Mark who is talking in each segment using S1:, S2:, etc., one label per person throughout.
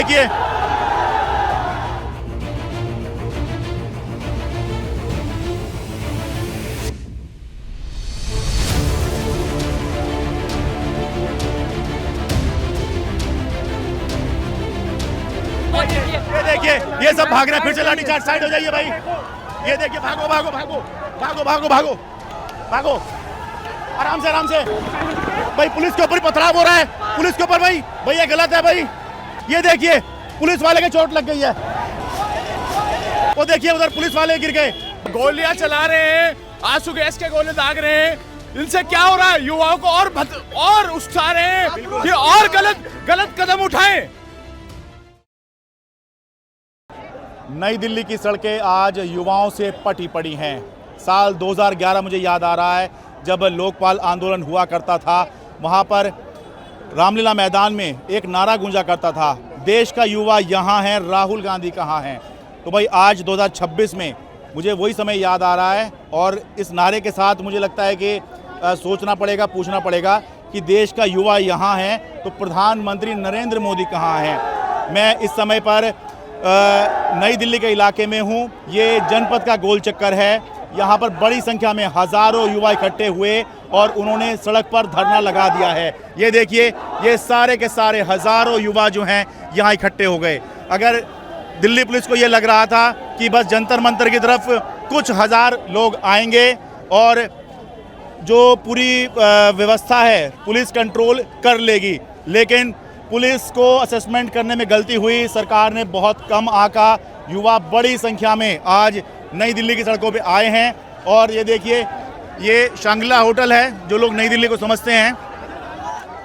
S1: देखिए, ये देखिए, ये सब भाग रहे हैं, फिर से लाठीचार्ज। साइड हो जाइए भाई। ये देखिए, भागो भागो भागो भागो भागो भागो भागो, आराम से आराम से। भाई पुलिस के ऊपर पथराव हो रहा है, पुलिस के ऊपर। भाई ये गलत है भाई। ये देखिए, पुलिस वाले के चोट लग गई है। वो देखिए, उधर पुलिस वाले गिर गए।
S2: गोलियां चला रहे हैं, आंसू गैस के गोले दाग रहे हैं। इनसे क्या हो रहा है? युवाओं को और उकसा रहे हैं कि और गलत कदम उठाएं।
S1: नई दिल्ली की सड़कें आज युवाओं से पटी पड़ी हैं। साल 2011 मुझे याद आ रहा है, जब लोकपाल आंदोलन हुआ करता था। वहाँ पर रामलीला मैदान में एक नारा गूंजा करता था, देश का युवा यहाँ है, राहुल गांधी कहाँ हैं। तो भाई आज 2026 में मुझे वही समय याद आ रहा है, और इस नारे के साथ मुझे लगता है कि सोचना पड़ेगा, पूछना पड़ेगा कि देश का युवा यहाँ है तो प्रधानमंत्री नरेंद्र मोदी कहाँ हैं। मैं इस समय पर नई दिल्ली के इलाके में हूँ। ये जनपद का गोल चक्कर है। यहाँ पर बड़ी संख्या में हज़ारों युवा इकट्ठे हुए और उन्होंने सड़क पर धरना लगा दिया है। ये देखिए, ये सारे के सारे हज़ारों युवा जो हैं यहाँ इकट्ठे हो गए। अगर दिल्ली पुलिस को ये लग रहा था कि बस जंतर मंतर की तरफ कुछ हज़ार लोग आएंगे और जो पूरी व्यवस्था है पुलिस कंट्रोल कर लेगी, लेकिन पुलिस को असेसमेंट करने में गलती हुई। सरकार ने बहुत कम आंका। युवा बड़ी संख्या में आज नई दिल्ली की सड़कों पे आए हैं। और ये देखिए, ये शांग्रिला होटल है। जो लोग नई दिल्ली को समझते हैं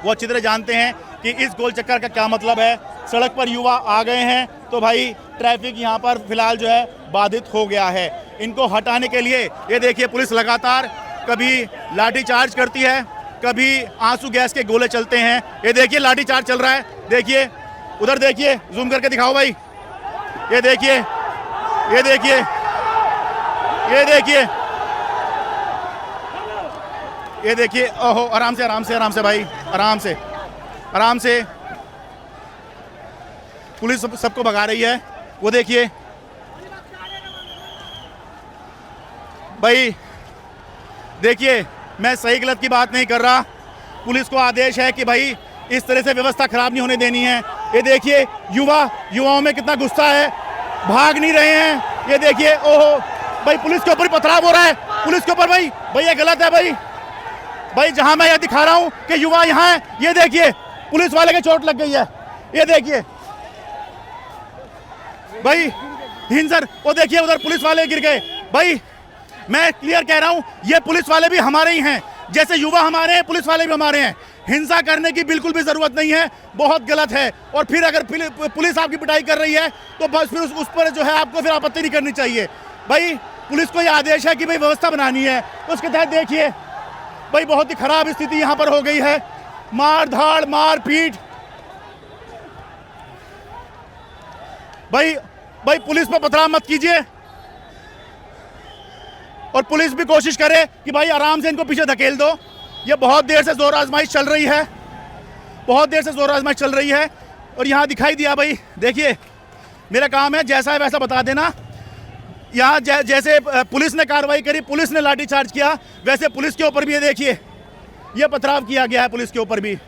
S1: वो अच्छी तरह जानते हैं कि इस गोल चक्कर का क्या मतलब है। सड़क पर युवा आ गए हैं तो भाई ट्रैफिक यहाँ पर फिलहाल जो है बाधित हो गया है। इनको हटाने के लिए ये देखिए, पुलिस लगातार कभी लाठीचार्ज करती है, कभी आंसू गैस के गोले चलते हैं। ये देखिए, लाठीचार्ज चल रहा है। देखिए, उधर देखिए, जूम करके दिखाओ भाई। ये देखिए, ये देखिए, ये देखिए, ये देखिए। ओहो, आराम से आराम से आराम से भाई, आराम से आराम से। पुलिस सबको भगा रही है। वो देखिए भाई, देखिए, मैं सही गलत की बात नहीं कर रहा। पुलिस को आदेश है कि भाई इस तरह से व्यवस्था खराब नहीं होने देनी है। ये देखिए, युवाओं में कितना गुस्सा है, भाग नहीं रहे हैं। ये देखिए, ओहो भाई, पुलिस के ऊपर पथराव हो रहा है, पुलिस के ऊपर। भाई ये गलत है भाई। जहां मैं यह दिखा रहा हूं कि युवा यहां है, ये देखिए, पुलिस वाले के चोट लग गई है। ये देखिए भाई, हिंसर। वो देखिए, उधर पुलिस वाले गिर गए। भाई मैं क्लियर कह रहा हूं, ये पुलिस वाले भी हमारे ही हैं। जैसे युवा हमारे हैं, पुलिस वाले भी हमारे हैं। हिंसा करने की बिल्कुल भी जरूरत नहीं है, बहुत गलत है। और फिर अगर पुलिस आपकी पिटाई कर रही है तो बस फिर उस पर जो है आपको फिर आपत्ति नहीं करनी चाहिए। भाई पुलिस को यह आदेश है कि भाई व्यवस्था बनानी है, तो उसके तहत देखिए भाई बहुत ही खराब स्थिति यहाँ पर हो गई है। मार धाड़, मार पीट। भाई पुलिस पर पथराव मत कीजिए, और पुलिस भी कोशिश करे कि भाई आराम से इनको पीछे धकेल दो। ये बहुत देर से जोर आजमाइश चल रही है, बहुत देर से जोर आजमाइश चल रही है। और यहाँ दिखाई दिया भाई, देखिए, मेरा काम है जैसा है वैसा बता देना। यहाँ जैसे पुलिस ने कार्रवाई करी, पुलिस ने लाठीचार्ज किया, वैसे पुलिस के ऊपर भी ये देखिए, ये पथराव किया गया है पुलिस के ऊपर भी।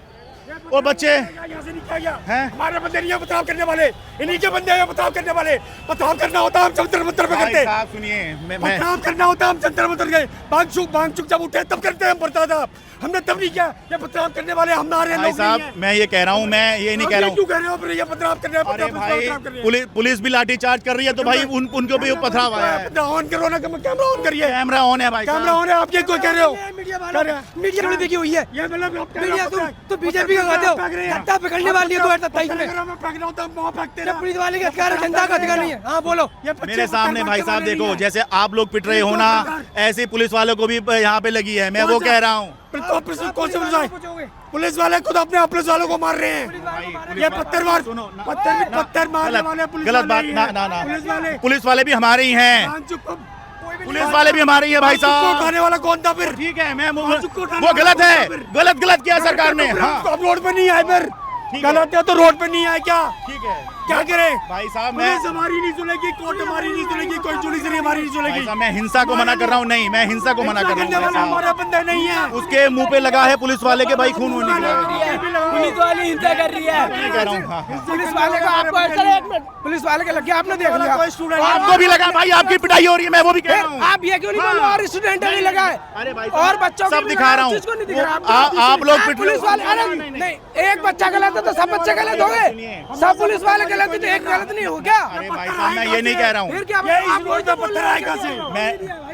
S1: और बच्चे हैं,
S3: हमारे बंदे नहीं है पथराव करने वाले, इन्हीं के बंदे हैं पथराव करने वाले। पथराव करना होता हम जंतर मंतर पे करते।
S1: सुनिए,
S3: पथराव करना होता हम जंतर मंतर गए, बांग चुक जब उठे तब करते हैं हम बर्ता साहब। हमने तब नहीं किया। ये पथराव करने वाले हमारे लोग
S1: साहब, मैं ये कह रहा हूँ, मैं ये नहीं कह रहा हूँ।
S3: क्यों कह रहे हो फिर ये पथराव कर रहे हैं?
S1: पुलिस भी लाठीचार्ज कर रही है तो भाई उनको भी पथराव आया है।
S3: ऑन करो ना, कैमरा ऑन करिए।
S1: कैमरा ऑन है भाई,
S3: कैमरा ऑन है। आप ये क्यों कह रहे हो?
S4: मीडिया ने देखी हुई है।
S3: ये मतलब
S4: मीडिया तो बीजेपी का कहते हो, सत्ता पकड़ने वाली है 2027 में।
S3: फेंकना होता हम वहाँ फेंकते हैं।
S4: पुलिस वाले का अधिकार है, जनता का अधिकार नहीं है। हाँ बोलो।
S1: मेरे सामने भाई साहब देखो, जैसे आप लोग पिट रहे हो ना, ऐसी पुलिस वालों को भी यहाँ पे लगी है। मैं वो कह रहा हूँ,
S3: पुलिस वाले खुद अपने पुलिस वालों को मार रहे हैं। ये पत्थर मारने वाले
S1: गलत बात ना। पुलिस वाले भी हमारे ही हैं, पुलिस वाले भी हमारे ही हैं भाई साहब।
S3: खाने वाला कौन था फिर?
S1: ठीक है, मैं वो गलत है, गलत किया सरकार ने।
S3: आप रोड पे नहीं आए फिर,
S1: ठीक है।
S3: गलत है तो रोड पे नहीं आए क्या?
S1: ठीक है,
S3: क्या करें
S1: भाई साहब मैं
S3: पुलिस हमारी नहीं सुनेगी, कोर्ट हमारी नहीं सुनेगी, कोई जुडिशरी हमारी नहीं
S1: भाई
S3: सुनेगी।
S1: साहब मैं हिंसा को मना कर रहा हूँ, नहीं मैं हिंसा को मना कर
S3: करने
S1: रहा
S3: वाला
S1: हूँ।
S3: हमारा बंदा नहीं है।
S1: उसके मुंह पे लगा है पुलिस वाले के, भाई खून होने निकला है।
S4: पुलिस वाली हिंसा कर रही है।
S1: मैं कह रहा हूँ, हाँ, हाँ।
S4: पुलिस वाले को आपको चलो एक मिनट, पुलिस वाले के लग गया, आपने देख लिया।
S3: कोई स्टूडेंट
S1: आपको भी लगा भाई, आपकी पिटाई हो रही है, मैं वो भी कह रहा हूँ।
S4: आप ये क्यों नहीं बोल रहे और स्टूडेंट नहीं लगा है?
S1: अरे भाई
S4: और बच्चों को
S1: सब दिखा रहा हूँ।
S4: चीज को नहीं दिख रहा
S1: आप लोग पिट रहे
S4: पुलिस
S1: हो।
S4: वाले, अरे नहीं, एक बच्चा गलत है तो सब बच्चे गलत हो गए, सब पुलिस वाले गलत है तो एक गलत नहीं हो क्या?
S1: अरे भाई साहब मैं ये नहीं कह रहा हूँ।
S4: फिर क्या
S3: ये
S4: आप
S3: इस रोड पे पत्थर आए कहाँ से?
S1: मैं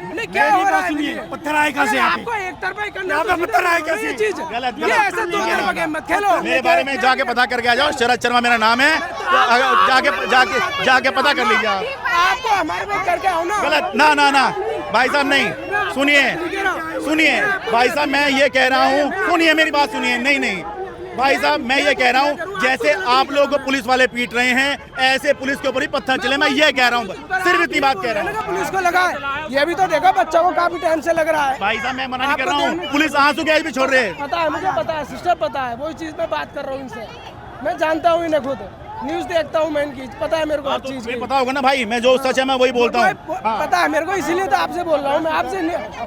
S4: नहीं क्या हो रहा है?
S3: सुनिए, पत्थर आए कहाँ से यहाँ पे?
S4: आपको एक तरफा ही करना
S3: यहाँ पे
S4: है तो
S3: पत्थर आए
S4: ये
S3: कैसे?
S4: चीज
S1: गलत,
S4: ये
S1: गलत।
S4: ऐसे दो तरफा गेम मत खेलो।
S1: मेरे बारे में जाके पता करके आ जाओ, शरद शर्मा मेरा नाम है, जाके पता कर लीजिए आप।
S4: आपको हमारे में करके आओ ना।
S1: गलत ना ना ना भाई साहब नहीं, सुनिए भाई साहब मैं ये कह रहा हूँ, सुनिए मेरी बात सुनिए। नहीं भाई साहब मैं ये कह रहा हूँ, जैसे आप लोगों को पुलिस वाले पीट रहे हैं ऐसे पुलिस के ऊपर ही पत्थर चले, मैं ये कह रहा हूँ, सिर्फ इतनी बात कह रहा हूँ।
S4: पुलिस को लगा है, ये भी तो देखो बच्चों को काफी टाइम से लग रहा है।
S1: भाई साहब मैं मना नहीं कर रहा हूँ, पुलिस आंसू गैस भी छोड़ रहे हैं।
S4: पता है, मुझे पता है सिस्टर, पता है, वही चीज मैं बात कर रहा हूँ इनसे, मैं जानता हूँ इन्हें, खुद न्यूज देखता हूँ मैं इनकी, पता है मेरे को हर चीज की।
S1: पता होगा ना भाई, मैं जो सच है मैं वही बोलता हूँ।
S4: पता है मेरे को, इसीलिए तो आपसे बोल रहा हूँ मैं,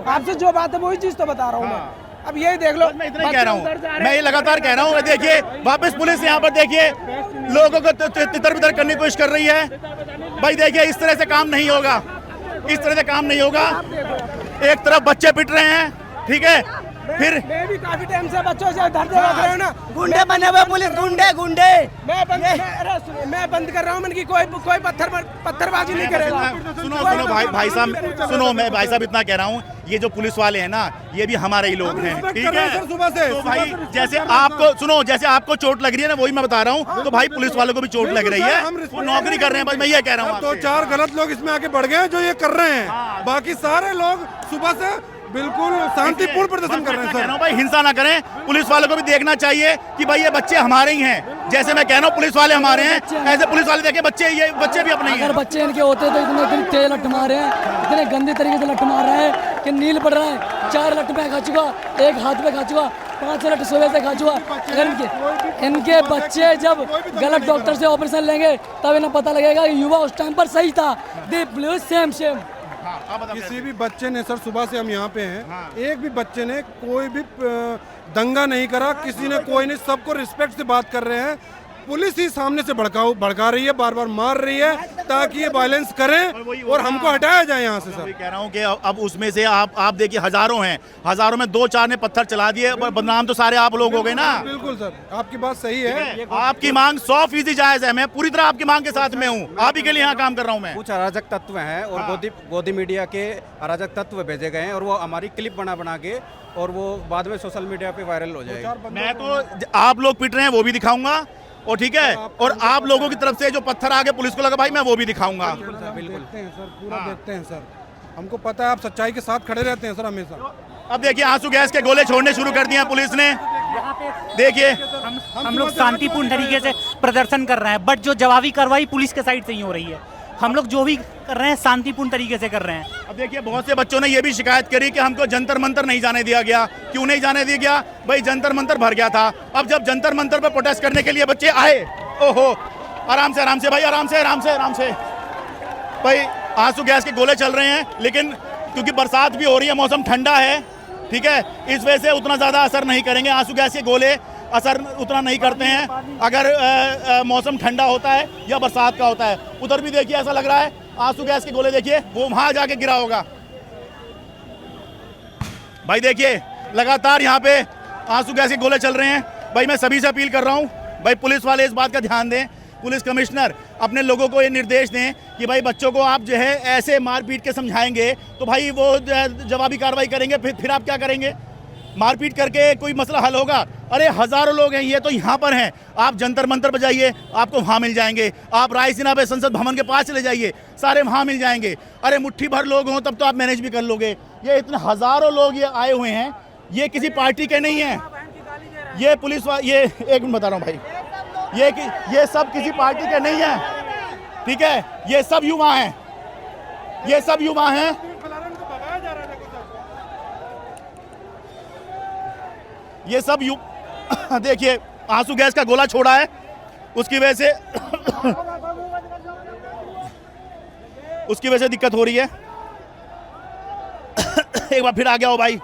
S4: आपसे जो बात है वही चीज तो बता रहा हूँ मैं। अब यही देख लो,
S1: मैं इतना ही कह रहा हूँ, मैं ये लगातार कह रहा हूँ। देखिए वापस पुलिस यहाँ पर देखिए लोगों को तितर बितर करने की कोशिश कर रही है। भाई देखिए इस तरह से काम नहीं होगा, इस तरह से काम नहीं होगा। एक तरफ बच्चे पिट रहे हैं, ठीक है, फिर
S4: मैं भी काफी टाइम से बच्चों से धरते रख रहे हो ना,
S5: गुंडे बने हुए पुलिस, गुंडे
S4: मैं बंद कर रहा हूँ मैंने कि कोई पत्थरबाजी नहीं करेगा।
S1: सुनो भाई साहब सुनो, मैं भाई साहब इतना कह रहा हूँ, ये जो पुलिस वाले हैं ना ये भी हमारे ही लोग हैं, ठीक है।
S3: सुबह से
S1: तो भाई जैसे आपको सुनो, जैसे आपको चोट लग रही है ना, वही मैं बता रहा हूँ, तो भाई पुलिस वालों को भी चोट लग रही है, वो नौकरी कर रहे हैं, बस मैं ये कह रहा हूँ।
S3: दो चार गलत लोग इसमें आके बढ़ गए जो ये कर रहे हैं, बाकी सारे लोग सुबह से बिल्कुल शांतिपूर्ण प्रदर्शन कर रहे हैं सर।
S1: भाई हिंसा ना करें, पुलिस वालों को भी देखना चाहिए कि भाई ये बच्चे हमारे ही हैं। जैसे मैं कह रहा हूँ पुलिस वाले हमारे हैं, ऐसे पुलिस वाले देखे बच्चे, ये बच्चे भी अपने ही हैं।
S6: अगर बच्चे इनके होते तो इतने तेज लट मार रहे हैं, इतने गंदे तरीके से लट मार रहे हैं कि नील पड़ रहा है। 4 लट पे खा चुका, 1 हाथ पे खा चुका, 5 लट सुबह से खा चुका। अगर इनके बच्चे जब गलत डॉक्टर से ऑपरेशन लेंगे तब इन्हें पता लगेगा कि युवा उस टाइम पर सही था। सेम
S3: किसी भी बच्चे ने सर, सुबह से हम यहाँ पे हैं, एक भी बच्चे ने कोई भी दंगा नहीं करा, किसी ने कोई नहीं, सबको रिस्पेक्ट से बात कर रहे हैं। पुलिस ही सामने से भड़का रही है, बार बार मार रही है ताकि ये वायलेंस करें और हमको हटाया जाए यहाँ से सर।
S1: कह रहा हूँ कि अब उसमें से आप देखिए हजारों हैं, हजारों में 2-4 ने पत्थर चला दिए, बदनाम तो सारे आप लोग हो गए ना।
S3: बिल्कुल सर, आपकी बात सही है।
S1: आपकी मांग 100% जायज है, मैं पूरी तरह आपकी मांग के साथ में हूँ, आप ही के लिए यहाँ काम कर रहा हूँ मैं।
S7: कुछ अराजक तत्व हैं और गोदी मीडिया के अराजक तत्व भेजे गए हैं और वो हमारी क्लिप बना के और वो बाद में सोशल मीडिया पे वायरल हो जाएगी।
S1: मैं तो आप लोग पिट रहे हैं वो भी दिखाऊंगा, और ठीक है, और आप लोगों की तरफ से जो पत्थर आगे पुलिस को लगा भाई मैं वो भी दिखाऊंगा।
S3: देखते हैं सर, पूरा देखते हैं सर, हमको पता है आप सच्चाई के साथ खड़े रहते हैं सर हमेशा।
S1: अब देखिए आंसू गैस के गोले छोड़ने शुरू कर दिए हैं पुलिस ने। देखिए
S5: हम लोग शांतिपूर्ण तरीके से प्रदर्शन कर रहे हैं, बट जो जवाबी कार्रवाई पुलिस के साइड से ही हो रही है। हम लोग जो भी कर रहे हैं शांतिपूर्ण तरीके से कर रहे हैं।
S1: अब देखिए बहुत से बच्चों ने ये भी शिकायत करी कि हमको जंतर मंतर नहीं जाने दिया गया। क्यों नहीं जाने दिया गया भाई? जंतर मंतर भर गया था। अब जब जंतर मंतर पर प्रोटेस्ट करने के लिए बच्चे आए, ओहो आराम से भाई, आराम से भाई। आंसू गैस के गोले चल रहे हैं, लेकिन क्योंकि बरसात भी हो रही है, मौसम ठंडा है, ठीक है, इस वजह से उतना ज़्यादा असर नहीं करेंगे। आंसू गैस के गोले असर उतना नहीं करते हैं अगर मौसम ठंडा होता है या बरसात का होता है। उधर भी देखिए ऐसा लग रहा है आंसू गैस के गोले, देखिए वो वहां जाके गिरा होगा। भाई देखिए लगातार यहाँ पे आंसू गैस के गोले चल रहे हैं। भाई मैं सभी से अपील कर रहा हूँ, भाई पुलिस वाले इस बात का ध्यान दें, पुलिस कमिश्नर अपने लोगों को ये निर्देश दें कि भाई बच्चों को आप जो है ऐसे मारपीट के समझाएंगे तो भाई वो जवाबी कार्रवाई करेंगे, फिर आप क्या करेंगे? मारपीट करके कोई मसला हल होगा? अरे हजारों लोग हैं, ये तो यहाँ पर हैं। आप जंतर मंतर पर जाइए, आपको वहाँ मिल जाएंगे। आप रायसीना पे संसद भवन के पास चले जाइए, सारे वहाँ मिल जाएंगे। अरे मुट्ठी भर लोग हों तब तो आप मैनेज भी कर लोगे। ये इतने हजारों लोग ये आए हुए हैं, ये किसी पार्टी के नहीं हैं। ये पुलिस ये एक मिनट बता रहा हूँ भाई, ये सब किसी पार्टी के नहीं हैं, ठीक है। ये सब युवा हैं, ये सब युवा हैं। ये सब देखिए आंसू गैस का गोला छोड़ा है, उसकी वजह से दिक्कत हो रही है। एक बार फिर आ गया हो भाई।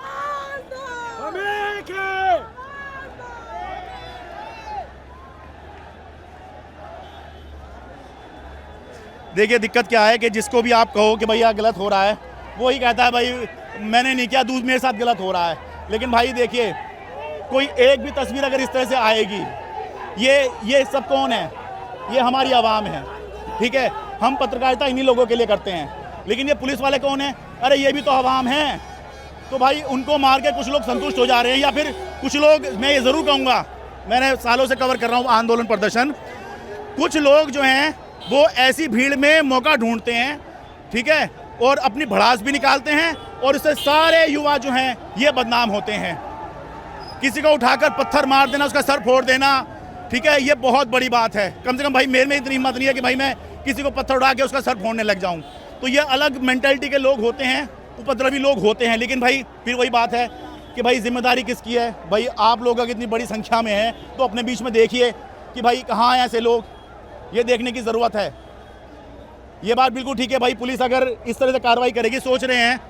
S1: देखिए दिक्कत क्या है कि जिसको भी आप कहो कि भैया गलत हो रहा है, वो ही कहता है भाई मैंने नहीं किया, दूसरा मेरे साथ गलत हो रहा है। लेकिन भाई देखिए, कोई एक भी तस्वीर अगर इस तरह से आएगी, ये सब कौन है? ये हमारी आवाम है, ठीक है। हम पत्रकारिता इन्हीं लोगों के लिए करते हैं, लेकिन ये पुलिस वाले कौन है? अरे ये भी तो आवाम है। तो भाई उनको मार के कुछ लोग संतुष्ट हो जा रहे हैं, या फिर कुछ लोग, मैं ये ज़रूर कहूँगा, मैंने सालों से कवर कर रहा हूँ आंदोलन प्रदर्शन, कुछ लोग जो हैं वो ऐसी भीड़ में मौका ढूंढते हैं, ठीक है, और अपनी भड़ास भी निकालते हैं, और इससे सारे युवा जो हैं ये बदनाम होते हैं। किसी को उठाकर पत्थर मार देना, उसका सर फोड़ देना, ठीक है, ये बहुत बड़ी बात है। कम से कम भाई मेरे में इतनी हिम्मत नहीं है कि भाई मैं किसी को पत्थर उठा के उसका सर फोड़ने लग जाऊं। तो ये अलग मेंटालिटी के लोग होते हैं, उपद्रवी लोग होते हैं। लेकिन भाई फिर वही बात है कि भाई जिम्मेदारी किसकी है? भाई आप लोग अगर इतनी बड़ी संख्या में हैं तो अपने बीच में देखिए कि भाई कहाँ हैं ऐसे लोग, ये देखने की ज़रूरत है। ये बात बिल्कुल ठीक है भाई, पुलिस अगर इस तरह से कार्रवाई करेगी, सोच रहे हैं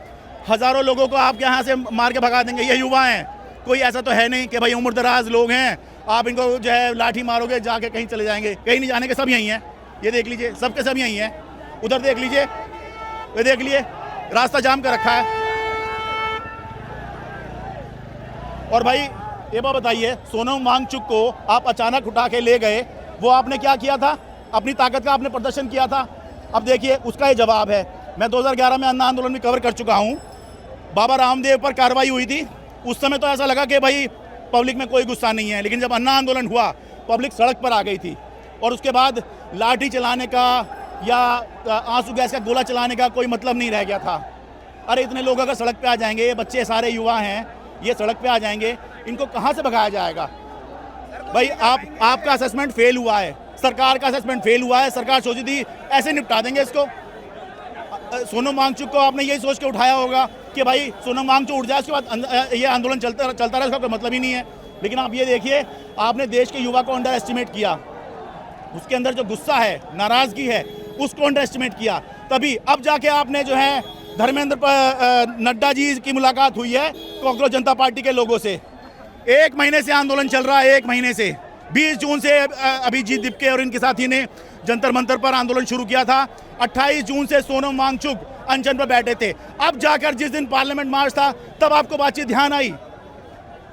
S1: हज़ारों लोगों को आप यहाँ से मार के भगा देंगे, ये युवा हैं, कोई ऐसा तो है नहीं कि भाई उम्र दराज लोग हैं, आप इनको जो है लाठी मारोगे जाके कहीं चले जाएंगे, कहीं नहीं जाने के, सब यहीं हैं। ये देख लीजिए, सबके सब यहीं हैं। उधर देख लीजिए, ये देख लिए, रास्ता जाम कर रखा है। और भाई ये बात बताइए, सोनम वांगचुक को आप अचानक उठा के ले गए, वो आपने क्या किया था? अपनी ताकत का आपने प्रदर्शन किया था। अब देखिए उसका ये जवाब है। मैं 2011 में अन्ना आंदोलन में कवर कर चुका हूँ, बाबा रामदेव पर कार्रवाई हुई थी। उस समय तो ऐसा लगा कि भाई पब्लिक में कोई गुस्सा नहीं है, लेकिन जब अन्ना आंदोलन हुआ पब्लिक सड़क पर आ गई थी, और उसके बाद लाठी चलाने का या आंसू गैस का गोला चलाने का कोई मतलब नहीं रह गया था। अरे इतने लोग अगर सड़क पे आ जाएंगे, ये बच्चे सारे युवा हैं, ये सड़क पे आ जाएंगे, इनको कहाँ से भगाया जाएगा? भाई आपका असेसमेंट फेल हुआ है, सरकार का असेसमेंट फेल हुआ है। सरकार सोची थी ऐसे निपटा देंगे इसको। सोनम वांगचुक को आपने यही सोच के उठाया होगा कि भाई सोनम वांगचुक उठ जाए, उसके बाद ये आंदोलन चलता रहे, उसका कोई मतलब ही नहीं है। लेकिन आप ये देखिए, आपने देश के युवा को अंडर एस्टिमेट किया, उसके अंदर जो गुस्सा है, नाराज़गी है, उसको अंडर एस्टिमेट किया। तभी अब जाके आपने जो है धर्मेंद्र नड्डा जी की मुलाकात हुई है कॉकरोच जनता पार्टी के लोगों से। 1 महीने से आंदोलन चल रहा है, 1 महीने से। 20 जून से अभिजीत दिपके और इनके साथी ने जंतर मंतर पर आंदोलन शुरू किया था। 28 जून से सोनम वांगचुक अनशन पर बैठे थे। अब जाकर जिस दिन पार्लियामेंट मार्च था, तब आपको बातचीत ध्यान आई।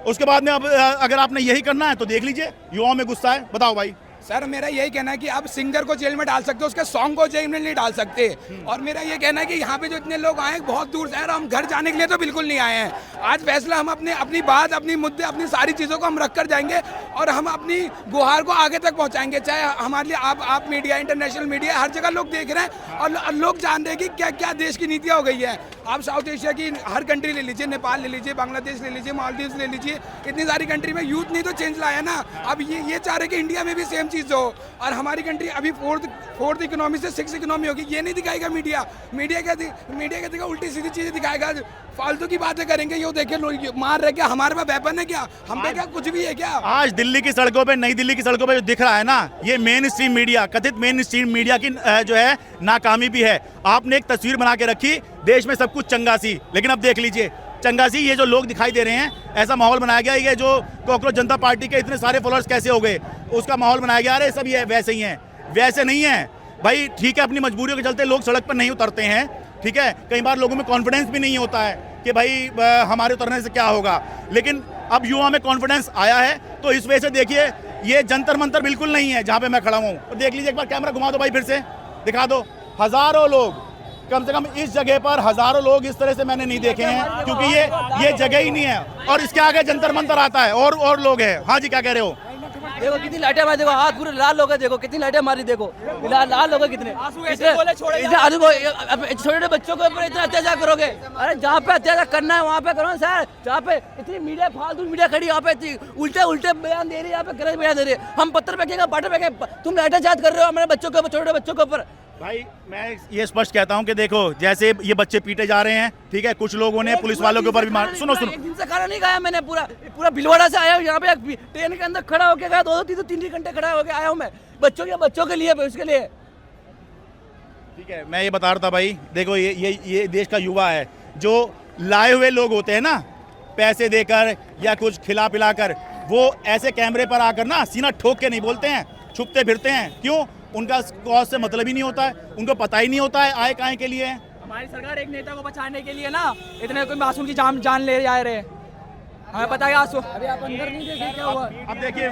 S1: उसके बाद में अब अगर आपने यही करना है तो देख लीजिए, युवाओं में गुस्सा है। बताओ भाई।
S8: सर मेरा यही कहना है कि आप सिंगर को जेल में डाल सकते हो, उसके सॉन्ग को जेल में नहीं डाल सकते। और मेरा ये कहना है कि यहाँ पे जो इतने लोग आए बहुत दूर से, हम घर जाने के लिए तो बिल्कुल नहीं आए हैं। आज फैसला हम अपनी बात, अपनी मुद्दे, अपनी सारी चीज़ों को हम रख कर जाएंगे और हम अपनी गुहार को आगे तक पहुँचाएंगे। चाहे हमारे लिए आप मीडिया, इंटरनेशनल मीडिया, हर जगह लोग देख रहे हैं और लोग जान रहे हैं कि क्या क्या देश की नीतियाँ हो गई है। आप साउथ एशिया की हर कंट्री ले लीजिए, नेपाल ले लीजिए, बांग्लादेश ले लीजिए, मालदीव्स ले लीजिए, इतनी सारी कंट्री में यूथ नहीं तो चेंज लाया ना। अब ये चाह रहे कि इंडिया में भी सेम चीज़ हो, और हमारी कंट्री अभी फोर्थ इकोनॉमी से 6th इकोनॉमी होगी। ये नहीं दिखाएगा मीडिया क्या दिखाएगा? उल्टी सीधी चीजें दिखाएगा, फालतू की बातें करेंगे। ये देखिए लोग मार रहे, क्या हमारे पास वेपन है? क्या हम पे क्या कुछ भी है क्या?
S1: आज दिल्ली की सड़कों पे, नई दिल्ली की सड़कों पे जो दिख रहा है ना, ये मेन स्ट्रीम मीडिया, कथित मेन स्ट्रीम मीडिया की जो है नाकामी भी है। आपने एक तस्वीर बना के रखी, देश में सब कुछ चंगा सी, लेकिन अब देख लीजिए चंगा सी ये जो लोग दिखाई दे रहे हैं, ऐसा माहौल बनाया गया। ये जो कॉकरोच जनता पार्टी के इतने सारे फॉलोअर्स कैसे हो गए, उसका माहौल बनाया गया। अरे सब ये वैसे ही हैं, वैसे नहीं है भाई। ठीक है, अपनी मजबूरियों के चलते लोग सड़क पर नहीं उतरते हैं, ठीक है। कई बार लोगों में कॉन्फिडेंस भी नहीं होता है कि भाई हमारे उतरने से क्या होगा, लेकिन अब युवा में कॉन्फिडेंस आया है। तो इस वजह से देखिए, ये जंतर मंतर बिल्कुल नहीं है जहाँ पे मैं खड़ा हूँ। और देख लीजिए, एक बार कैमरा घुमा दो भाई, फिर से दिखा दो। हज़ारों लोग, कम से कम इस जगह पर हज़ारों लोग इस तरह से मैंने नहीं देखे हैं, क्योंकि ये जगह ही नहीं है। और इसके आगे जंतर मंतर आता है और लोग हैं। हाँ जी, क्या कह रहे हो?
S6: देखो कितनी लाइटें मारी, देखो हाथ पूरे लाल हो गए, देखो कितनी लाइटें मारी, देखो लाल हो गए कितने। छोटे बच्चों के ऊपर इतना अत्याचार करोगे? अरे जहाँ पे अत्याचार करना है वहाँ पे करो सर। जहाँ पे इतनी मीडिया, फालतू मीडिया खड़ी, यहाँ पे उल्टे बयान दे रही है, यहाँ पे गलत बयान दे रही है। हम पत्थर फेंकेंगे, बाटर फेंकेंगे, तुम लाइटें चार्ज कर रहे हो हमारे बच्चों के ऊपर, छोटे बच्चों के ऊपर।
S1: भाई मैं ये स्पष्ट कहता हूं कि देखो जैसे ये बच्चे पीटे जा रहे हैं, ठीक है, कुछ लोगों ने पुलिस वालों के ऊपर भी मार, सुनो
S4: एक दिन से खाना नहीं खाया मैंने, पूरा भीलवाड़ा से आया हूँ यहाँ पे ट्रेन के अंदर खड़ा होके गया, 2-3 घंटे खड़ा होके आया हूँ मैं, बच्चों के लिए उसके लिए।
S1: ठीक है, मैं ये बता रहा था भाई, देखो ये देश का युवा है, जो लाए हुए लोग होते हैं ना पैसे देकर या कुछ खिला पिला कर, वो ऐसे कैमरे पर आकर ना सीना ठोक के नहीं बोलते हैं, छुपते फिरते हैं। क्यों? उनका कॉज से मतलब ही नहीं होता है, उनको पता ही नहीं होता है आए काहे के लिए है।
S4: हमारी सरकार एक नेता को बचाने के लिए ना इतने कोई मासूम की जान ले जा रहे हैं, हमें पता है आंसू। अभी आप अंदर नहीं देखे क्या हुआ।
S1: अब देखिए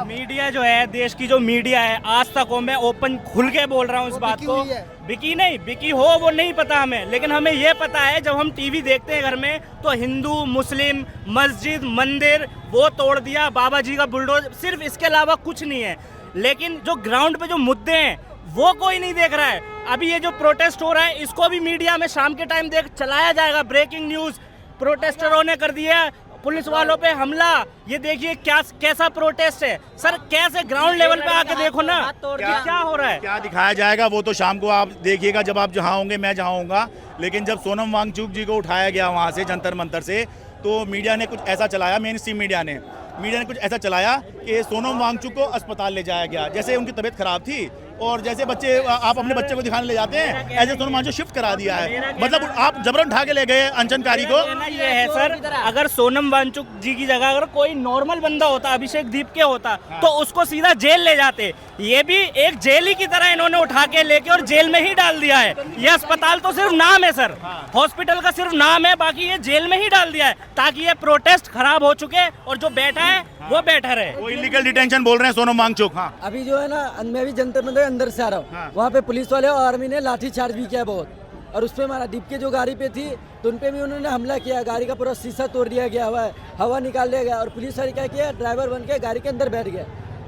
S5: मीडिया जो है, देश की जो मीडिया है, आज तक हो, मैं ओपन खुल के बोल रहा हूँ इस बात को, बिकी हो वो नहीं पता हमें, लेकिन हमें ये पता है जब हम टीवी देखते हैं घर में तो हिंदू मुस्लिम मस्जिद मंदिर वो तोड़ दिया, बाबा जी का बुलडोजर, सिर्फ इसके अलावा कुछ नहीं है। लेकिन जो ग्राउंड पे जो मुद्दे हैं वो कोई नहीं देख रहा है। अभी ये जो प्रोटेस्ट हो रहा है इसको भी मीडिया में शाम के टाइम चलाया जाएगा, ब्रेकिंग न्यूज, प्रोटेस्टरों ने कर दिया पुलिस वालों पे हमला, ये देखिए कैसा प्रोटेस्ट है सर, कैसे ग्राउंड लेवल पे आके देखो ना क्या हो रहा है,
S1: क्या दिखाया जाएगा वो तो शाम को आप देखिएगा जब आप जहाँ होंगे, मैं जहाँ होऊंगा। लेकिन जब सोनम वांगचुक जी को उठाया गया वहाँ से जंतर मंतर से, तो मीडिया ने कुछ ऐसा चलाया, मेन स्ट्रीम मीडिया ने कुछ ऐसा चलाया कि सोनम वांगचुक को अस्पताल ले जाया गया, जैसे उनकी तबीयत खराब थी, और जैसे बच्चे आप अपने बच्चे को दिखाने ले जाते हैं, ऐसे सोनम वांगचुक शिफ्ट करा दिया है, मतलब आप जबरन उठा के ले गए अनशनकारी को।
S5: ये है सर, अगर सोनम वांगचुक जी की जगह अगर कोई नॉर्मल बंदा होता, अभिषेक दीप के होता, तो उसको सीधा जेल ले जाते। ये भी एक जेल ही की तरह इन्होंने उठा के लेके और जेल में ही डाल दिया है। ये अस्पताल तो सिर्फ नाम है सर, हॉस्पिटल का सिर्फ नाम है, बाकी ये जेल में ही डाल दिया है ताकि ये प्रोटेस्ट खराब हो चुके और जो बैठा है वो बैठा रहे।
S1: वो इलीगल डिटेंशन बोल रहे हैं सोनम वांगचुक। हाँ,
S6: अभी जो है ना, मैं भी जंतर मंतर अंदर से आ रहा हूँ, वहाँ पे पुलिस वाले और आर्मी ने लाठी चार्ज भी किया बहुत, और उसपे हमारा दीप के जो गाड़ी पे थी तो उन पे भी उन्होंने हमला किया, गाड़ी का पूरा शीशा तोड़ दिया गया हुआ है, हवा निकाल दिया गया, और पुलिस वाले क्या किया, ड्राइवर बन के गाड़ी के अंदर बैठ गया,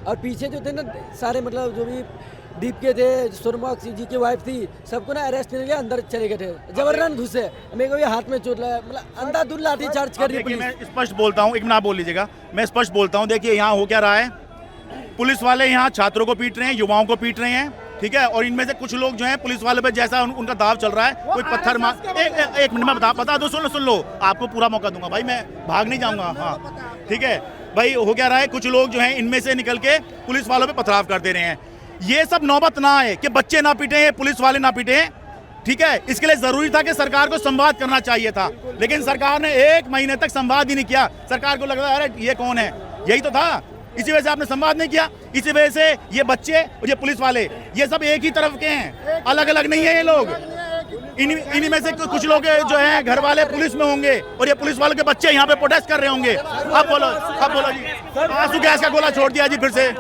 S6: और पीछे जो थे ना सारे, मतलब जो भी दीप के थे, सोनम वांगचुक जी की वाइफ थी, सबको ना अरेस्ट करके अंदर चले गए थे, जबरदस्त घुसे, मेरे को ये हाथ में चोट लगा, मतलब अंधाधुंध लाठी चार्ज कर रही है।
S1: मैं स्पष्ट बोलता हूँ, एक मिनट बोल लीजिएगा, मैं स्पष्ट बोलता हूँ, देखिए यहाँ हो क्या रहा है, पुलिस वाले यहाँ छात्रों को पीट रहे हैं, युवाओं को पीट रहे हैं, ठीक है, और इनमें से कुछ लोग जो हैं पुलिस वालों पे जैसा उनका दाव चल रहा है, कोई पत्थर मार, एक मिनट में बता दो, सुन लो, आपको पूरा मौका दूंगा भाई, मैं भाग नहीं जाऊंगा। हाँ ठीक है भाई, हो क्या रहा है, कुछ लोग जो हैं इनमें से निकल के पुलिस वालों पे पथराव कर दे रहे हैं। ये सब नौबत ना आए कि बच्चे ना पीटे, पुलिस वाले ना पीटे, ठीक है, इसके लिए जरूरी था कि सरकार को संवाद करना चाहिए था, लेकिन सरकार ने 1 महीने तक संवाद ही नहीं किया। सरकार को लग रहा है अरे ये कौन है, यही तो था, इसी वजह से आपने संवाद नहीं किया, इसी वजह से ये बच्चे और ये पुलिस वाले ये सब एक ही तरफ के हैं, अलग अलग नहीं है ये लोग। इन्हीं में से कुछ लोग जो हैं घर वाले पुलिस में होंगे और ये पुलिस वालों के बच्चे यहाँ पे प्रोटेस्ट कर रहे होंगे। अब बोलो जी, आंसू गैस का गोला छोड़ दिया जी फिर से।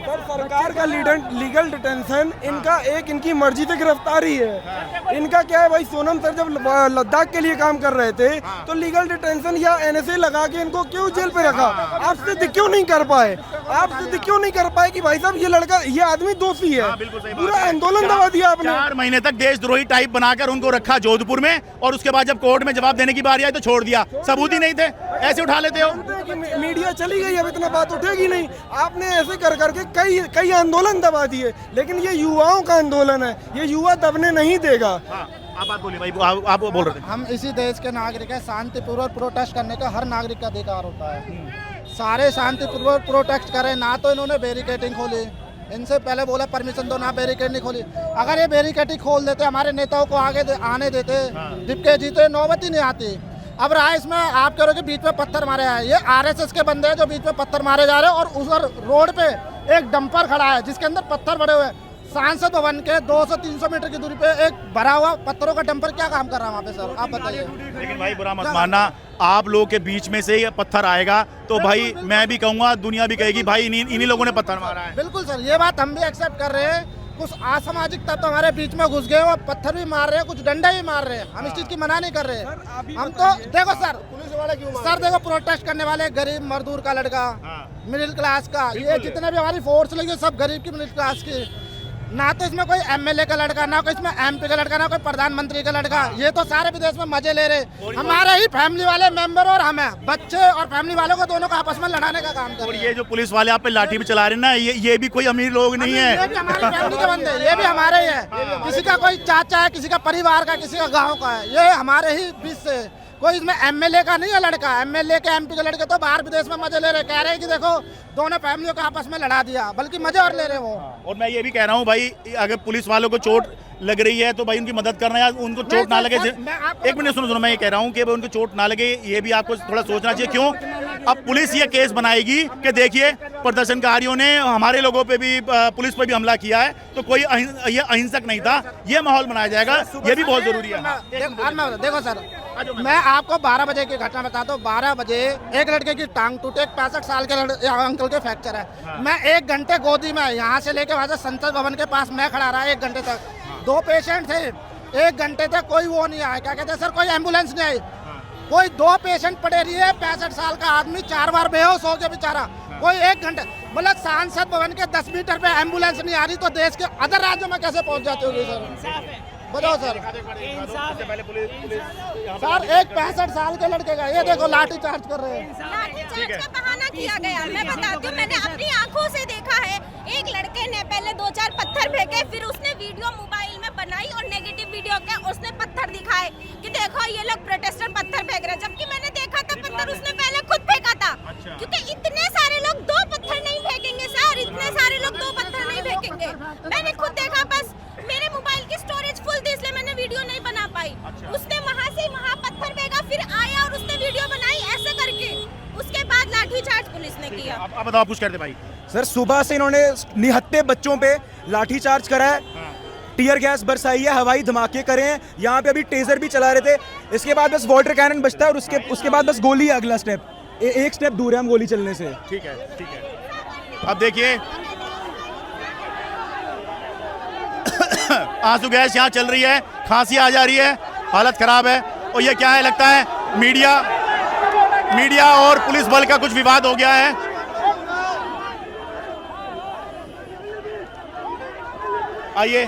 S3: सर सरकार का लीगल डिटेंशन इनका एक इनकी मर्जी से गिरफ्तारी है। इनका क्या है भाई, सोनम सर जब लद्दाख के लिए काम कर रहे थे तो लीगल डिटेंशन या एनएसए लगा के इनको क्यों जेल पे रखा? आप सिद्ध क्यों नहीं कर पाए? आप सिद्ध क्यों नहीं कर पाए कि भाई साहब ये लड़का, ये आदमी दोषी है? पूरा आंदोलन दबा दिया आपने।
S1: 4 महीने तक देशद्रोही टाइप बनाकर उनको रखा जोधपुर में, और उसके बाद जब कोर्ट में जवाब देने की बारी आई तो छोड़ दिया, सबूत ही नहीं थे, ऐसे उठा लेते हो।
S3: मीडिया चली गई, अब इतना बात उठेगी नहीं। आपने ऐसे कर करके कई आंदोलन दबा दिए, लेकिन ये युवाओं का आंदोलन है, ये युवा दबने नहीं देगा।
S1: आप बात बोलिए भाई, आप बोल रहे थे।
S9: हम इसी देश के नागरिक हैं, शांतिपूर्वक प्रोटेस्ट करने का हर नागरिक का अधिकार होता है। सारे शांतिपूर्वक प्रोटेस्ट करें, ना तो इन्होंने बैरिकेडिंग खोली, इनसे पहले बोला परमिशन दो, ना बैरिकेड नहीं खोली। अगर ये बैरिकेड खोल देते, हमारे नेताओं को आगे आने देते, डिप्के जी, तो नौबत ही नहीं आती। अब रहा इसमें आप कह रहे हो कि बीच में पत्थर मारे हैं, ये आरएसएस के बंदे हैं जो बीच में पत्थर मारे जा रहे हैं, और उस रोड पे एक डंपर खड़ा है जिसके अंदर पत्थर भरे हुए हैं। सांसद भवन के 200-300 मीटर की दूरी पे एक भरा हुआ पत्थरों का डंपर क्या काम कर रहा है वहाँ पे सर, आप बताइए।
S1: लेकिन भाई बुरा मत मानना, आप लोगों के बीच में से ये पत्थर आएगा तो भाई मैं भी कहूँगा, दुनिया भी कहेगी भाई इन्हीं लोगों ने पत्थर मारा है।
S9: बिल्कुल सर, ये बात हम भी एक्सेप्ट कर रहे हैं। कुछ असामाजिक तत्व हमारे बीच में घुस गए और पत्थर भी मार रहे हैं, कुछ डंडे भी मार रहे हैं, हम इस चीज की मना नहीं कर रहे हैं। हम तो देखो सर देखो प्रोटेस्ट करने वाले गरीब मजदूर का लड़का, मिडिल क्लास का, ये जितने भी हमारी फोर्स लगी सब गरीब की, मिडिल क्लास की। ना तो इसमें कोई एमएलए का लड़का, ना कोई इसमें एमपी का लड़का, ना कोई प्रधानमंत्री का लड़का। ये तो सारे विदेश में मजे ले रहे, हमारे ही फैमिली वाले मेंबर और हमें बच्चे और फैमिली वालों को दोनों को आपस में लड़ाने का काम कर
S1: और
S9: रहे
S1: ये
S9: हैं।
S1: जो पुलिस वाले आप पे लाठी भी चला रहे हैं ना, ये भी कोई अमीर लोग नहीं
S9: ये
S1: है।
S9: भी हमारी फैमिली के बंदे, ये भी हमारे ही है। किसी का कोई चाचा है, किसी का परिवार का, किसी का गाँव का है, ये हमारे ही बीच से। कोई इसमें एमएलए का नहीं है लड़का, एमएलए के एमपी के लड़के तो बाहर विदेश में मजे ले रहे, कह रहे हैं कि देखो दोनों फैमिलियों को आपस में लड़ा दिया, बल्कि मजे और ले रहे वो।
S1: और मैं ये भी कह रहा हूँ भाई, अगर पुलिस वालों को चोट लग रही है तो भाई उनकी मदद करना, या उनको चोट ना लगे। एक मिनट सुनो, मैं ये कह रहा हूँ कि भाई उनको चोट ना लगे, ये भी आपको थोड़ा सोचना चाहिए। क्यों? अब पुलिस ये केस बनाएगी कि देखिए प्रदर्शनकारियों ने हमारे लोगों पे भी, पुलिस पे भी हमला किया है, तो कोई ये अहिंसक नहीं था, ये माहौल बनाया जाएगा, ये भी बहुत जरूरी है।
S9: देखो सर, मैं आपको 12 बजे की घटना बताता हूँ। 12 बजे एक लड़के की टांग टूटे, 65 साल के अंकल के फ्रैक्चर है। मैं 1 घंटे गोदी में, यहाँ से लेके वहाँ से संसद भवन के पास मैं खड़ा रहा 1 घंटे तक। 2 पेशेंट थे, 1 घंटे तक कोई वो नहीं आया, क्या कहते हैं सर, कोई एम्बुलेंस नहीं आई। कोई 2 पेशेंट पड़े रही है, 65 साल का आदमी 4 बार बेहोश हो गया बेचारा। कोई 1 घंटे, मतलब सांसद भवन के 10 मीटर पे एम्बुलेंस नहीं आ रही, तो देश के अदर राज्यों में कैसे पहुंच जाते होंगे सर? बताओ सर। सर एक 65 साल के लड़के का ये देखो लाठी चार्ज कर रहे हैं।
S10: लाठी चार्ज का बहाना किया गया। मैं बताती हूँ, मैंने अपनी आंखों से देखा है। एक लड़के ने पहले 2-4 पत्थर फेंके, फिर उसने वीडियो मोबाइल में बनाई और नेगेटिव वीडियो के उसने पत्थर दिखाए कि देखो ये लोग प्रोटेस्टर पत्थर फेंक रहे हैं। जबकि मैंने देखा था पत्थर उसने पहले खुद फेंका था। क्योंकि इतने सारे लोग 2 पत्थर नहीं फेंकेंगे सर, इतने सारे लोग 2 पत्थर नहीं फेंकेंगे। मैंने खुद देखा, बस मेरे मोबाइल की स्टोरेज फुल थी इसलिए मैंने वीडियो नहीं बना पाई। उसने वहाँ से वहाँ पत्थर फेंका, फिर आया और उसने वीडियो बनाई ऐसे करके। उसके बाद लाठीचार्ज पुलिस ने किया।
S1: अब बताओ, कुछ करते भाई।
S11: सर सुबह से इन्होंने निहत्थे बच्चों पे लाठीचार्ज करा है, टीयर गैस बरसाई है, हवाई धमाके करे हैं, यहाँ पे अभी टेजर भी चला रहे थे। इसके बाद बस वाटर कैनन बचता है और उसके बाद बस गोली है अगला स्टेप। एक स्टेप दूर है हम गोली चलने से।
S1: ठीक है, ठीक है। अब देखिए आंसू गैस यहाँ चल रही है, खांसी आ जा रही है, हालत खराब है। और ये क्या है, लगता है मीडिया और पुलिस बल का कुछ विवाद हो गया है। आइए,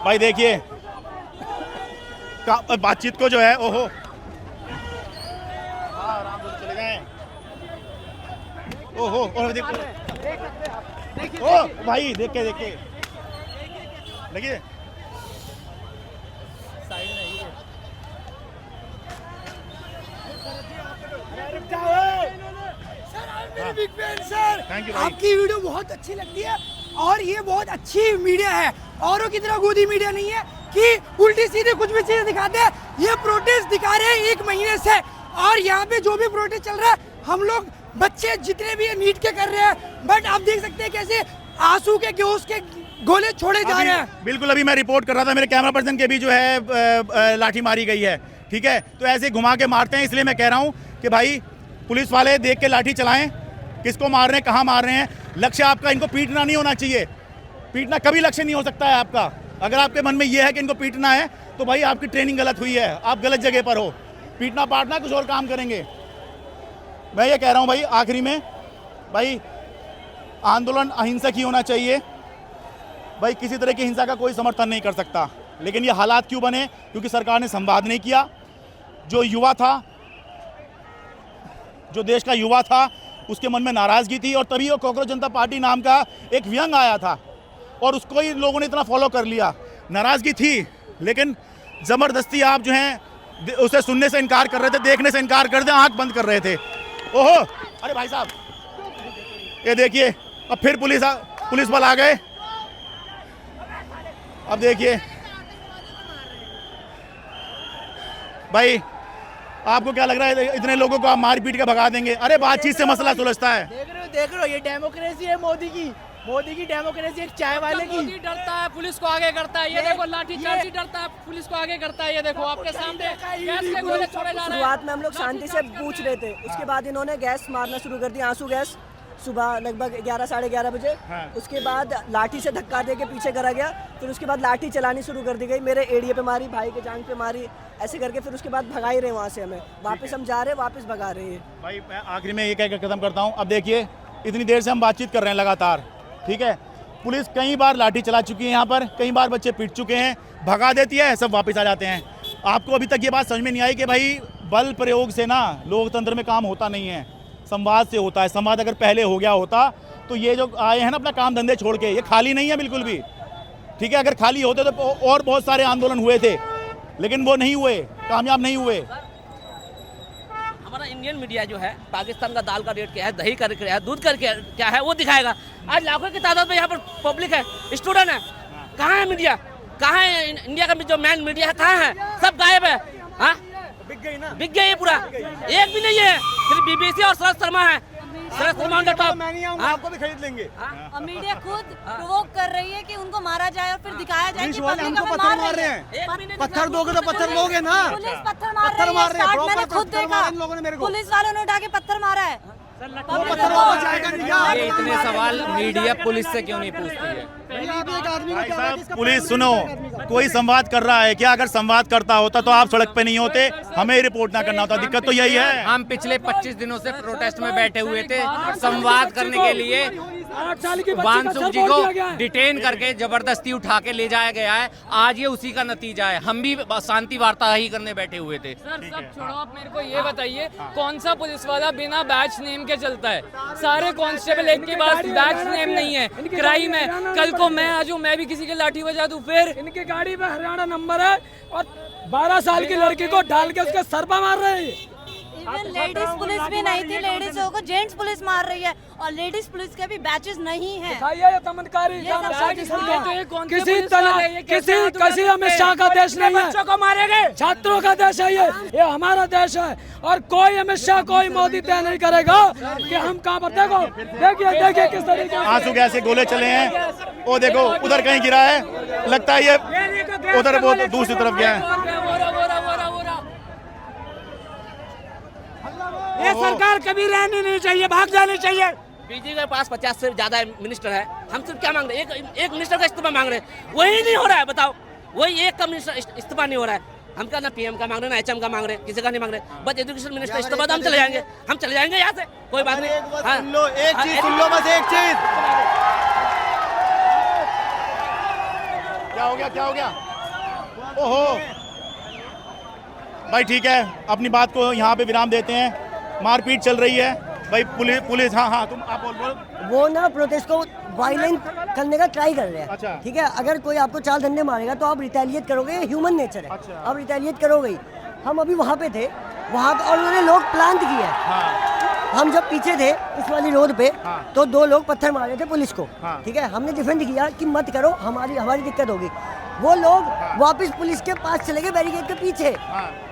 S1: भाई देखिए बातचीत को जो है, ओहो चले गए, ओहो, और देखो, ओ भाई देख के देखिए
S12: big fan sir,
S1: thank you भाई।
S12: आपकी वीडियो बहुत अच्छी लगती है और ये बहुत अच्छी मीडिया है। औरों की तरह गोदी मीडिया नहीं है कि उल्टी सीधी कुछ भी चीजें दिखाते हैं। ये प्रोटेस्ट दिखा रहे हैं 1 महीने से, और यहाँ पे जो भी प्रोटेस्ट चल रहा है, हम लोग बच्चे जितने भी नीट के कर रहे हैं, बट आप देख सकते हैं कैसे आंसू के गेहूं के गोले छोड़े जा रहे हैं।
S1: बिल्कुल, अभी मैं रिपोर्ट कर रहा था, मेरे कैमरा पर्सन के भी जो है लाठी मारी गई है। ठीक है, तो ऐसे घुमा के मारते हैं, इसलिए मैं कह रहा हूँ कि भाई पुलिस वाले देख के लाठी चलाएं, किसको मार रहे हैं, कहाँ मार रहे हैं। लक्ष्य आपका इनको पीटना नहीं होना चाहिए, पीटना कभी लक्ष्य नहीं हो सकता है आपका। अगर आपके मन में ये है कि इनको पीटना है तो भाई आपकी ट्रेनिंग गलत हुई है, आप गलत जगह पर हो। पीटना पाटना कुछ और काम करेंगे। मैं ये कह रहा हूँ भाई आखिरी में, भाई आंदोलन अहिंसक ही होना चाहिए। भाई किसी तरह की हिंसा का कोई समर्थन नहीं कर सकता, लेकिन ये हालात क्यों बने? क्योंकि सरकार ने संवाद नहीं किया। जो युवा था, जो देश का युवा था, उसके मन में नाराज़गी थी, और तभी वो कांग्रेस जनता पार्टी नाम का एक व्यंग आया था और उसको ही लोगों ने इतना फॉलो कर लिया। नाराज़गी थी, लेकिन ज़बरदस्ती आप जो हैं उसे सुनने से इनकार कर रहे थे, देखने से इनकार कर रहे थे, आंख बंद कर रहे थे। ओहो, अरे भाई साहब ये देखिए, अब फिर पुलिस बल आ गए। अब देखिए भाई, आपको क्या लग रहा है इतने लोगों को आप मार पीट के भगा देंगे? अरे बातचीत से मसला सुलझता है।
S12: देख रहे हो ये डेमोक्रेसी है मोदी की डेमोक्रेसी, एक चाय वाले की।
S6: मोदी डरता है, पुलिस को आगे करता है। ये देखो लाठीचार्ज डरता है, पुलिस को आगे करता है। ये देखो आपके सामने गैस के गोले छोड़े जा रहे हैं।
S13: शुरुआत में हम लोग शांति से पूछ रहे थे, उसके बाद इन्होंने गैस मारना शुरू कर दी, आंसू गैस। सुबह लगभग 11 साढ़े 11 बजे। उसके बाद लाठी से धक्का दे के पीछे करा गया, फिर उसके बाद लाठी चलानी शुरू कर दी गई, मेरे एड़िए पे मारी, भाई के जांग पे मारी, ऐसे करके फिर उसके बाद भगा ही रहे वहाँ से हमें, वापस हम जा रहे, वापस भगा रहे हैं।
S1: भाई मैं आखिरी में ये कहकर खत्म करता हूँ। अब देखिए इतनी देर से हम बातचीत कर रहे हैं लगातार, ठीक है, पुलिस कई बार लाठी चला चुकी है यहाँ पर, कई बार बच्चे पीट चुके हैं, भगा देती है, सब वापस आ जाते हैं। आपको अभी तक ये बात समझ में नहीं आई कि भाई बल प्रयोग से ना लोकतंत्र में काम होता नहीं है, संवाद से होता है। संवाद अगर पहले हो गया होता तो ये जो आए हैं ना अपना काम धंधे छोड़ के, ये खाली नहीं है बिल्कुल भी, ठीक है। अगर खाली होते तो और बहुत सारे आंदोलन हुए थे, लेकिन वो नहीं हुए, कामयाब नहीं हुए।
S14: हमारा इंडियन मीडिया जो है पाकिस्तान का दाल का रेट क्या है, दही का क्या है, दूध का क्या है वो दिखाएगा। आज लाखों की तादाद में यहाँ पर पब्लिक है, स्टूडेंट है, कहाँ है मीडिया, कहाँ है इंडिया का जो मैन मीडिया है, कहाँ है, सब गायब है। हाँ बिक गई है पूरा, एक भी नहीं है, सिर्फ बीबीसी और शरद शर्मा है। शरद शर्मा
S11: आपको भी खरीद लेंगे।
S10: मीडिया खुद प्रोवोक कर रही है कि उनको मारा जाए और फिर दिखाया जाए कि पब्लिक
S11: हमको
S10: हमें
S11: पत्थर मार रहे हैं। पत्थर दोगे तो पत्थर लोगे ना।
S10: पुलिस पत्थर मार रही है, मैंने खुद देखा, पुलिस वालों ने उठा के पत्थर मारा है।
S15: ये इतने सवाल मीडिया पुलिस से क्यों नहीं पूछती है?
S1: भाई साहब पुलिस सुनो, कोई संवाद कर रहा है क्या? अगर संवाद करता होता तो आप सड़क पे नहीं होते, हमें रिपोर्ट ना करना होता। दिक्कत तो यही है।
S15: हम पिछले 25 दिनों से प्रोटेस्ट में बैठे हुए थे संवाद करने के लिए। वानसुख जी को डिटेन करके जबरदस्ती उठा के ले जाया गया है, आज ये उसी का नतीजा है। हम भी शांति वार्ता ही करने बैठे हुए थे।
S16: सर सब छोड़ो, आप मेरे को ये बताइए कौन सा पुलिस वाला बिना बैच नेम के चलता है? सारे कांस्टेबल एक के पास बैच नेम नहीं है, क्राइम है। कल को मैं आ जाऊं, मैं भी किसी के लाठी बजा दूं, फिर
S4: इनकी गाड़ी में हरियाणा नंबर है और 12 साल की लड़की को डाल के उसके सर पर मार रहे हैं।
S10: इवन लेडीज पुलिस भी नहीं थी, लेडीजों को जेंट्स पुलिस मार रही है और लेडीज पुलिस के भी बैचेस नहीं है।
S4: किसी अमित शाह का देश नहीं है, बच्चों को मारेंगे, छात्रों का देश है ये हमारा देश है। और कोई अमित शाह कोई मोदी तय नहीं करेगा कि हम कहाँ पर। देखो देखिए किस तरीके
S1: आंसू गैस के गोले चले हैं। वो देखो उधर कहीं गिरा है, लगता है ये उधर वो दूसरी तरफ गया है।
S4: ये सरकार कभी रहनी नहीं चाहिए, भाग जानी चाहिए।
S14: बीजेपी के पास 50 से ज्यादा मिनिस्टर है, हम सिर्फ क्या मांग रहे हैं? एक मिनिस्टर का इस्तीफा मांग रहे हैं, वही नहीं हो रहा है। बताओ, वही एक का मिनिस्टर इस्तीफा नहीं हो रहा है। हम क्या ना पीएम का मांग रहे हैं, ना HM का मांग रहे हैं, किसी का नहीं मांग रहे। बस एजुकेशन मिनिस्टर इस्तीफा तो हम चले जाएंगे यहाँ से, कोई बात नहीं।
S11: एक चीज सुन लो, बस एक चीज।
S1: क्या हो गया? ओहो भाई ठीक है, अपनी बात को यहाँ पे विराम देते हैं। मारपीट चल रही है भाई, पुलिस हाँ तुम आप बोल।
S13: वो ना प्रोटेस्ट को वायलेंट करने का ट्राई कर रहे हैं।
S1: अच्छा।
S13: ठीक है, अगर कोई आपको चाल धंधे मारेगा तो आप रिटेलिएट करोगे, ह्यूमन नेचर है।
S1: अच्छा।
S13: आप रिटेलिएट करोगे ही। हम अभी वहाँ पे थे, वहाँ और उन्होंने लोग प्लांट किया है।
S1: हाँ।
S13: हम जब पीछे थे इस वाली रोड पे,
S1: हाँ।
S13: तो 2 लोग पत्थर मारे थे पुलिस को।
S1: हाँ।
S13: ठीक है, हमने डिफेंड किया कि मत करो, हमारी दिक्कत होगी। वो लोग वापस पुलिस के पास चले गए, बैरिकेड के पीछे,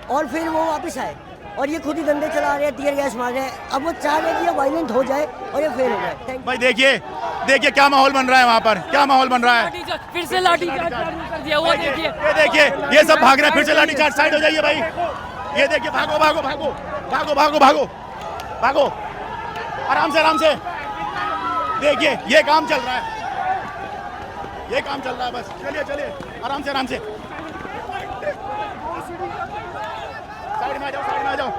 S13: और फिर वो वापस आए और ये खुद ही धंधे चला रहे हैं, टीयर गैस मार रहे हैं। अब वो चाह रहे हैं कि ये वायलेंट हो जाए और ये फेल हो जाए।
S1: भाई देखिए क्या माहौल बन रहा है वहाँ पर, क्या माहौल बन रहा है।
S16: फिर से लाठी चार्ज कर दिया, वो देखिए।
S1: ये देखिए ये सब भाग रहे हैं, फिर से लाठी चार्ज। साइड हो जाइए भाई। ये देखिए, भागो आराम से। देखिए ये काम चल रहा है, बस चलिए आराम से। साइड में आ जाओ।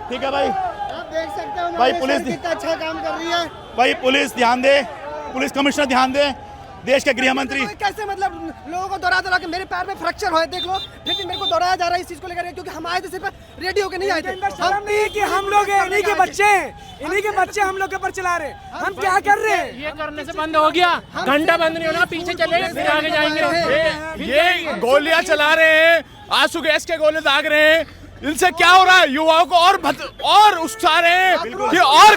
S1: ठीक है भाई,
S9: आप देख सकते हो
S1: भाई पुलिस
S9: कितना अच्छा काम कर रही है।
S1: भाई पुलिस ध्यान दे, पुलिस कमिश्नर ध्यान दे, देश के गृह मंत्री।
S12: कैसे मतलब लोगों को दोहरा के मेरे पैर में फ्रैक्चर हुआ है, देख लो, फिर भी मेरे को दोहराया जा रहा है इस चीज को लेकर, क्योंकि हम आए थे सिर्फ रेडी होके नहीं आए थे।
S4: हम नहीं कि हम लोग इन्हीं के बच्चे हम लोग के ऊपर चला रहे। हम क्या कर रहे हैं?
S16: ये करने से बंद हो गया, घंटा बंद नहीं होना, पीछे चले फिर आगे जाएंगे।
S2: ये गोलियां चला रहे हैं, आंसू गैस के गोले दाग रहे हैं, इनसे क्या हो रहा है? युवाओं को और उकसा रहे हैं कि और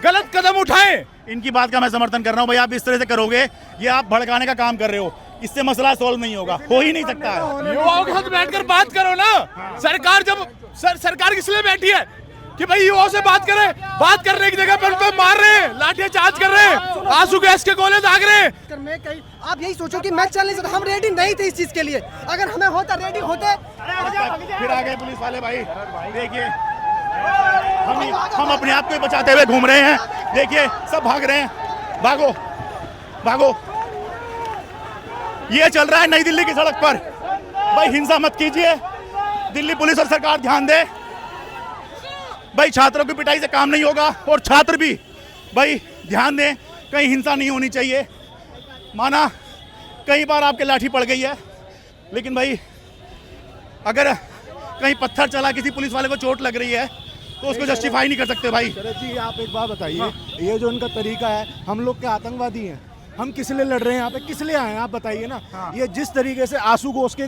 S2: गलत कदम उठाएं।
S1: इनकी बात का मैं समर्थन कर रहा हूँ भाई। आप इस तरह से करोगे, ये आप भड़काने का काम कर रहे हो, इससे मसला सॉल्व नहीं होगा, हो ही नहीं सकता है।
S2: युवाओं के साथ बैठकर बात करो ना। सरकार जब सरकार किस लिए बैठी है कि भाई युवाओं से बात करें? बात करने की जगह पर उनको मार रहे हैं, लाठी चार्ज कर रहे हैं, आंसू गैस के गोले दाग रहे हैं।
S12: मैं कहीं आप यही सोचो कि मैं चल नहीं सकता, हम रेडी नहीं थे इस चीज के लिए। अगर हमें होता रेडी होते।
S1: फिर आ गए पुलिस वाले भाई। देखिए हम अपने आप को ही बचाते हुए घूम रहे हैं। देखिए सब भाग रहे हैं, भागो भागो। ये चल रहा है नई दिल्ली की सड़क पर। भाई हिंसा मत कीजिए, दिल्ली पुलिस और सरकार ध्यान दे। भाई छात्रों की पिटाई से काम नहीं होगा, और छात्र भी भाई ध्यान दें, कहीं हिंसा नहीं होनी चाहिए। माना कई बार आपके लाठी पड़ गई है, लेकिन भाई अगर कहीं पत्थर चला, किसी पुलिस वाले को चोट लग रही है, तो उसको जस्टिफाई नहीं कर सकते भाई।
S17: शरद जी आप एक बात बताइए, ये जो इनका तरीका है, हम लोग क्या आतंकवादी हैं? हम किस लिए लड़ रहे हैं यहाँ पे, किस लिए आए हैं आप बताइए ना। ये जिस तरीके से आंसू घोष के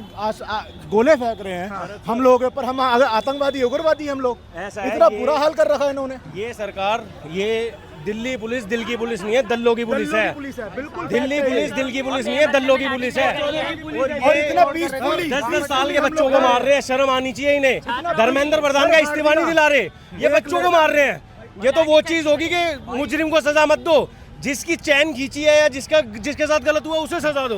S17: गोले फेंक रहे हैं हम लोगों के ऊपर, हम आतंकवादी उग्रवादी हम लोग, इतना बुरा हाल कर रखा है इन्होंने।
S18: ये सरकार, ये दिल्ली पुलिस दिल की पुलिस नहीं है, दल्लों की पुलिस है।
S17: बिल्कुल
S18: दिल्ली पुलिस दिल की पुलिस नहीं है, दल्लों की पुलिस है।
S17: और इतना पीसफुली
S18: 10-10 साल के बच्चों को मार रहे हैं, शर्म आनी चाहिए इन्हें। धर्मेंद्र प्रधान का इस्तीफा नहीं दिला रहे, ये बच्चों को मार रहे हैं। ये तो वो चीज होगी कि मुजरिम को सजा मत दो, जिसकी चैन खींची है या जिसके साथ गलत हुआ उसे सजा दो।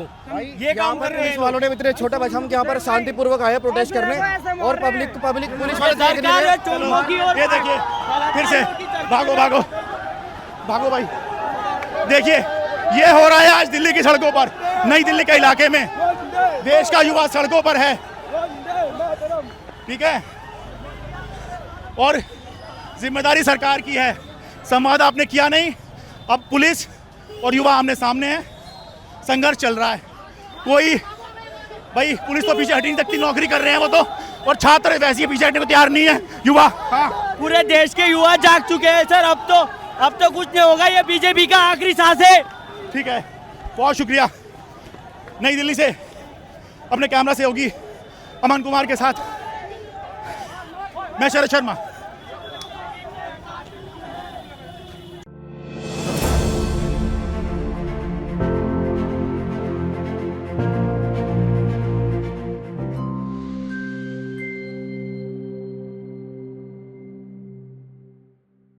S18: ये काम कर रहे हैं
S19: वालों ने। इतने छोटा बच्चा, हम यहाँ पर शांतिपूर्वक आए प्रोटेस्ट करने, और पब्लिक पुलिस वाले देख नहीं रहे।
S1: ये देखिए फिर से भागो भागो भागो भाई। देखिए ये हो रहा है आज दिल्ली की सड़कों पर, नई दिल्ली के इलाके में। देश का युवा सड़कों पर है, ठीक है, और जिम्मेदारी सरकार की है। संवाद आपने किया नहीं, अब पुलिस और युवा आमने सामने हैं, संघर्ष चल रहा है। कोई भाई पुलिस तो पीछे हट नहीं सकती, नौकरी कर रहे हैं वो तो, और छात्र वैसे ही पीछे हटने को तैयार नहीं है। युवा,
S5: पूरे देश के युवा जाग चुके हैं सर। अब तो कुछ नहीं होगा, ये बीजेपी का आखिरी सांस है।
S1: ठीक है, बहुत शुक्रिया। नई दिल्ली से अपने कैमरा सहयोगी अमन कुमार के साथ मैं शरद शर्मा।